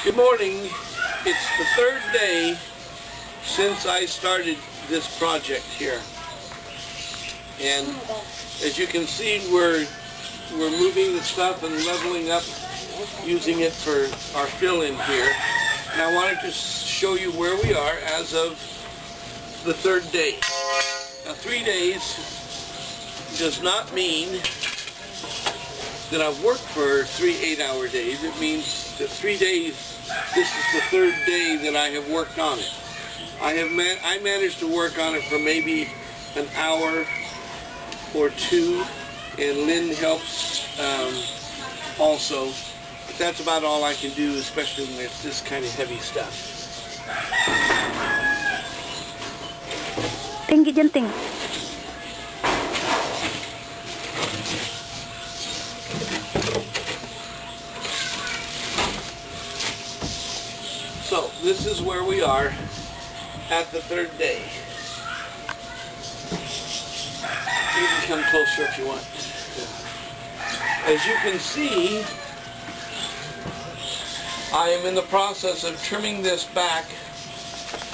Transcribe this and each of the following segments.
Good morning. It's the third day since I started this project here. And as you can see, we're moving the stuff and leveling up, using it for our fill-in here. And I wanted to show you where we are as of the third day. Now 3 days does not mean that I've worked for 3 8-hour days. It means that 3 days, this is the third day that I have worked on it. I managed to work on it for maybe an hour or two, and Lynn helps also. But that's about all I can do, especially when it's this kind of heavy stuff. Tinggi jenting. So this is where we are at the third day. You can come closer if you want. As you can see, I am in the process of trimming this back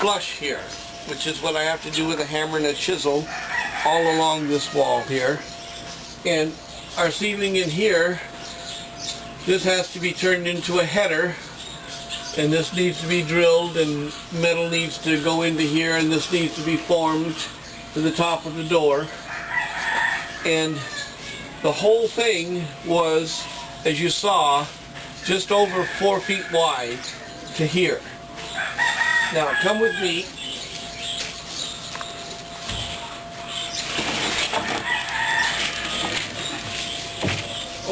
flush here, which is what I have to do with a hammer and a chisel all along this wall here. And our ceiling in here, this has to be turned into a header, and this needs to be drilled, and metal needs to go into here, and this needs to be formed to the top of the door. And the whole thing was, as you saw, just over 4 feet wide to here. Now come with me.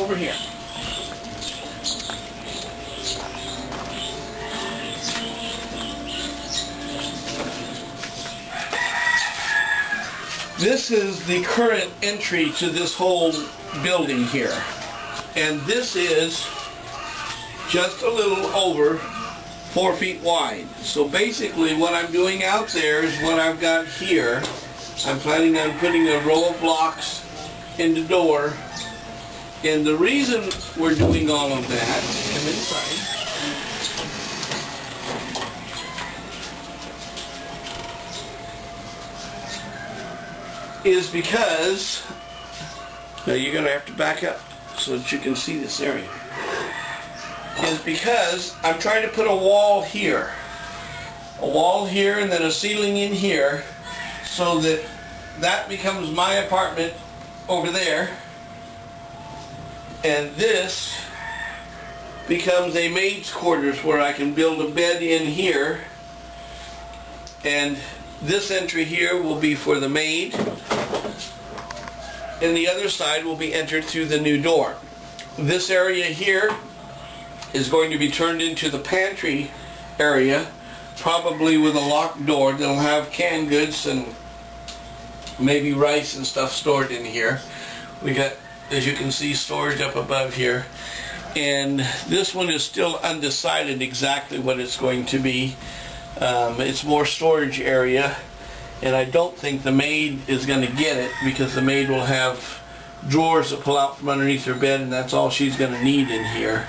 Over here. This is the current entry to this whole building here. And this is just a little over 4 feet wide. So basically what I'm doing out there is what I've got here. I'm planning on putting a row of blocks in the door. And the reason we're doing all of that, come inside. Is because, now you're going to have to back up so that you can see this area, is because I'm trying to put a wall here and then a ceiling in here, so that that becomes my apartment over there, and this becomes a maid's quarters where I can build a bed in here, and this entry here will be for the maid, and the other side will be entered through the new door. This area here is going to be turned into the pantry area, probably with a locked door that'll have canned goods and maybe rice and stuff stored in here. We got, as you can see, storage up above here. And this one is still undecided exactly what it's going to be. It's more storage area, and I don't think the maid is going to get it, because the maid will have drawers that pull out from underneath her bed, and that's all she's going to need in here.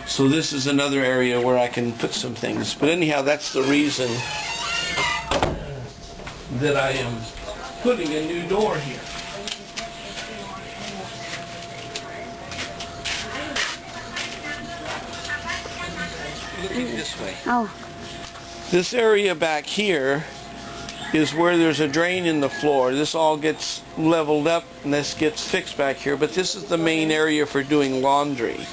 So this is another area where I can put some things. But anyhow, that's the reason that I am putting a new door here. Looking this way. Oh. This area back here is where there's a drain in the floor. This all gets leveled up and this gets fixed back here, but this is the main area for doing laundry.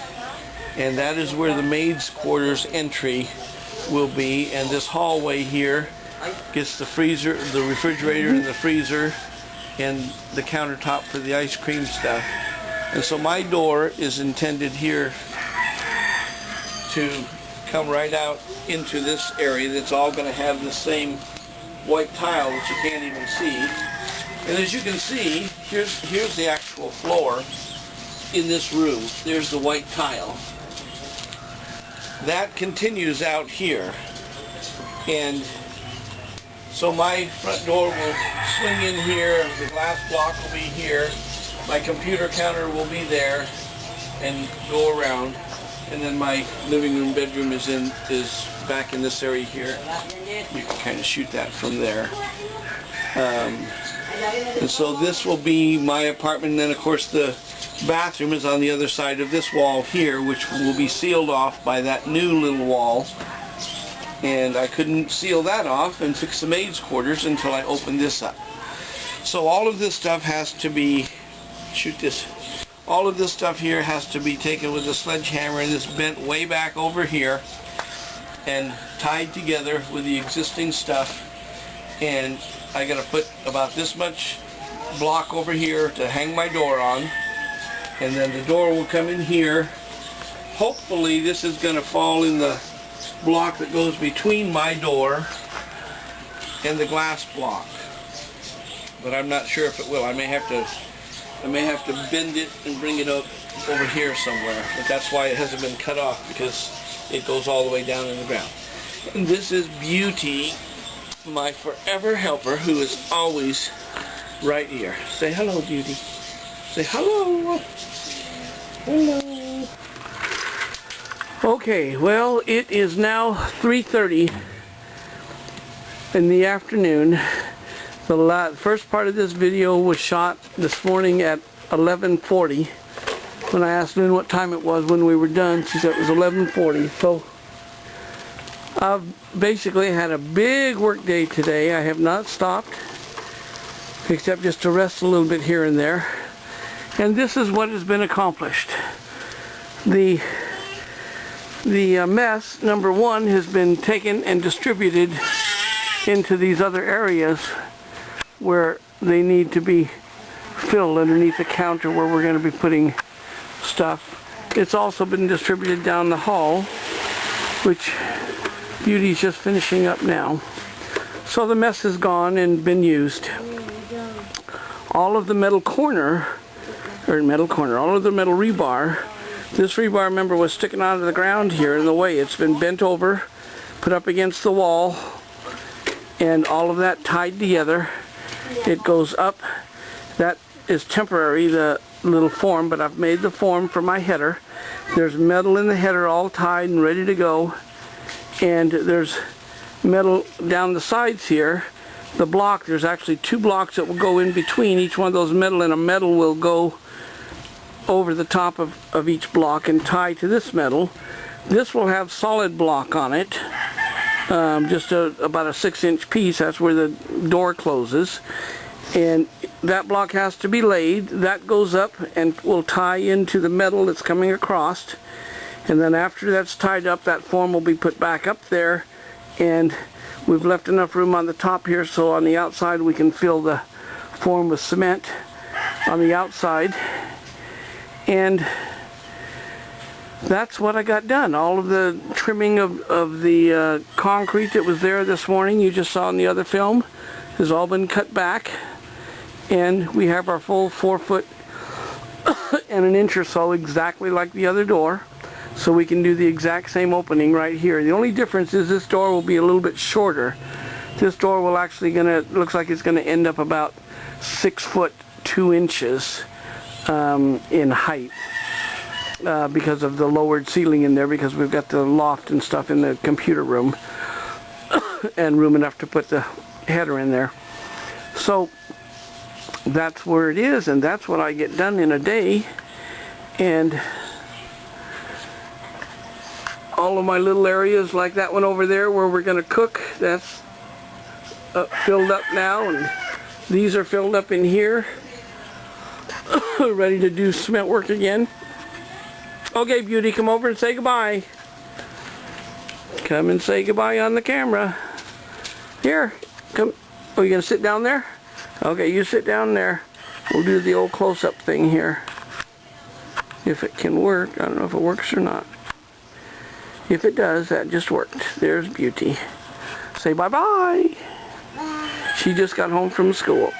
And that is where the maid's quarters entry will be, and this hallway here gets the freezer, the refrigerator and the freezer, and the countertop for the ice cream stuff. And so my door is intended here to come right out into this area that's all going to have the same white tile that you can't even see. And as you can see, here's the actual floor in this room. There's the white tile. That continues out here. And so my front door will swing in here, the glass block will be here, my computer counter will be there and go around. And then my living room, bedroom is back in this area here. You can kind of shoot that from there. And so this will be my apartment, and then of course the bathroom is on the other side of this wall here, which will be sealed off by that new little wall. And I couldn't seal that off and fix the maid's quarters until I opened this up. So all of this stuff has to be, all of this stuff here has to be taken with a sledgehammer, and this bent way back over here and tied together with the existing stuff. And I gotta put about this much block over here to hang my door on, and then the door will come in here. Hopefully this is gonna fall in the block that goes between my door and the glass block, but I'm not sure if it will. I may have to bend it and bring it up over here somewhere, but that's why it hasn't been cut off, because it goes all the way down in the ground. And this is Beauty, my forever helper, who is always right here. Say hello, Beauty. Say hello. Hello. Okay, well, it is now 3:30 in the afternoon. The first part of this video was shot this morning at 11:40. When I asked Lynn what time it was when we were done, she said it was 11:40. So I've basically had a big work day today. I have not stopped, except just to rest a little bit here and there. And this is what has been accomplished. The mess, number one, has been taken and distributed into these other areas where they need to be filled underneath the counter where we're going to be putting stuff. It's also been distributed down the hall, which Beauty's just finishing up now. So the mess is gone and been used. All of the metal corner, all of the metal rebar, this rebar, remember, was sticking out of the ground here in the way. It's been bent over, put up against the wall, and all of that tied together. It goes up. That is temporary, the little form, but I've made the form for my header. There's metal in the header all tied and ready to go. And there's metal down the sides here. The block, there's actually 2 blocks that will go in between each one of those metal, and a metal will go over the top of each block and tie to this metal. This will have solid block on it, just about a 6-inch piece. That's where the door closes, and that block has to be laid. That goes up and will tie into the metal that's coming across, and then after that's tied up, that form will be put back up there, and we've left enough room on the top here so on the outside we can fill the form with cement on the outside. And that's what I got done. All of the trimming of the concrete that was there this morning, you just saw in the other film, has all been cut back. And we have our full 4 foot and an inch or so, exactly like the other door. So we can do the exact same opening right here. The only difference is this door will be a little bit shorter. This door will actually looks like it's gonna end up about 6 foot 2 inches in height, because of the lowered ceiling in there, because we've got the loft and stuff in the computer room and room enough to put the header in there. So that's where it is, and that's what I get done in a day. And all of my little areas, like that one over there where we're going to cook, that's filled up now, and these are filled up in here, ready to do cement work again. Okay, Beauty, come over and say goodbye. Come and say goodbye on the camera. Here, come. Oh, you going to sit down there? Okay, you sit down there. We'll do the old close-up thing here. If it can work. I don't know if it works or not. If it does, that just worked. There's Beauty. Say bye-bye. She just got home from school.